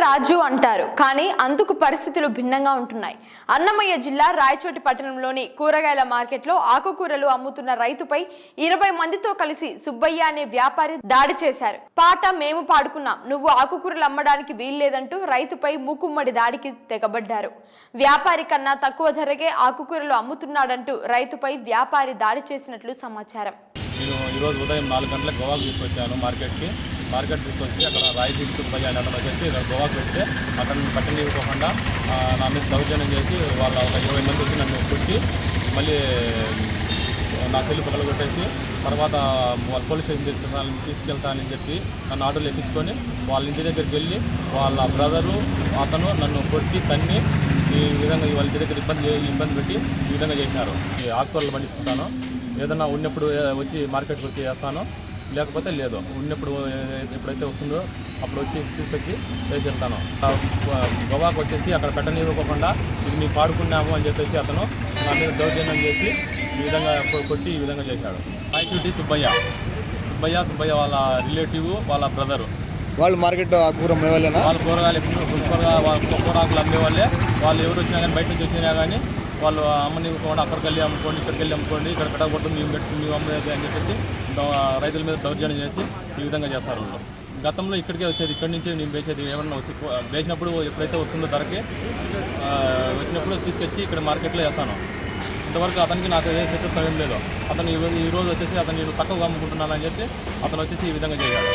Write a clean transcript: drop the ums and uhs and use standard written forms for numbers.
రాజు అంటారు, కానీ అందుకు పరిస్థితులు భిన్నంగా ఉంటున్నాయి. అన్నమయ్య జిల్లా రాయచోటి పట్టణంలోని కూరగాయల మార్కెట్లో ఆకుకూరలు అమ్ముతున్న రైతుపై 20 మందితో కలిసి సుబ్బయ్య అనే వ్యాపారి దాడి చేశారు. పాట మేము పాడుకున్నాం, నువ్వు ఆకుకూరలు అమ్మడానికి వీల్లేదంటూ రైతుపై మూకుమ్మడి దాడికి తెగబడ్డారు. వ్యాపారి కన్నా తక్కువ ధరకే ఆకుకూరలు అమ్ముతున్నాడంటూ రైతుపై వ్యాపారి దాడి చేసినట్లు సమాచారం. నేను ఈరోజు ఉదయం 4 గంటలకు గోవాకు తీసుకొచ్చాను. మార్కెట్ తీసుకొచ్చి అక్కడ రాయచోటి సుబ్బయ్య అని అతను వచ్చేసి గోవాకు పెడితే అతను పట్టనివ్వకుండా నా మీద దౌర్జన్యం చేసి వాళ్ళ ఒక 20 మంది వచ్చి నన్ను కొట్టి మళ్ళీ నా సెల్లు పగలగొట్టేసి తర్వాత వాళ్ళ పోలీస్ స్టేషన్ తీసుకెళ్తానని చెప్పి నన్ను ఆటోలో ఎక్కించుకొని వాళ్ళ ఇంటి దగ్గరికి వెళ్ళి వాళ్ళ బ్రదరు అతను నన్ను కొట్టి తన్ని ఈ విధంగా వాళ్ళ ఇంటి దగ్గర ఇబ్బంది పెట్టి ఈ విధంగా చేసినారు. ఈ ఆకుకూరలు పండిస్తుంటాను, ఏదైనా ఉన్నప్పుడు వచ్చి మార్కెట్కి వచ్చి వేస్తాను, లేకపోతే లేదు. ఉన్నప్పుడు ఎప్పుడైతే వస్తుందో అప్పుడు వచ్చి తీసుకొచ్చి వేసి వెళ్తాను. గోవాకు వచ్చేసి అక్కడ పెట్టనివ్వకుండా ఇది మేము పాడుకున్నాము అని చెప్పేసి అతను నా మీద దౌర్జన్యం చేసి ఈ విధంగా కొట్టి ఈ విధంగా చేశాడు. రాయచోటి సుబ్బయ్య వాళ్ళ రిలేటివ్, వాళ్ళ బ్రదరు. వాళ్ళు మార్కెట్ కూర అమ్మేవాళ్ళేనా? వాళ్ళ కూరగాయలు అమ్మేవాళ్ళే. వాళ్ళు ఎవరు వచ్చినా కానీ బయట నుంచి వచ్చినా కానీ వాళ్ళు అమ్మనివ్వకుండా అక్కడికి వెళ్ళి అమ్ముకోండి, ఇక్కడికి వెళ్ళి అమ్ముకోండి, ఇక్కడ పెట్టకూడదు, మేము అమ్మేది అని చెప్పేసి రైతుల మీద దౌర్జన్యం చేసి ఈ విధంగా చేస్తారు. వాళ్ళు గతంలో ఇక్కడికే వచ్చేది, ఇక్కడి నుంచి నేను వేసేది ఏమన్నా వచ్చి వేసినప్పుడు ఎప్పుడైతే వస్తుందో ధరకి వచ్చినప్పుడు తీసుకొచ్చి ఇక్కడ మార్కెట్లో వేస్తాను. ఇంతవరకు అతనికి నాకు ఏ శత్రుత్వం ఏం లేదు. అతను ఈరోజు వచ్చేసి అతను నేను తక్కువగా అమ్ముకుంటున్నానని చెప్పి అతను వచ్చేసి ఈ విధంగా చేయాలి.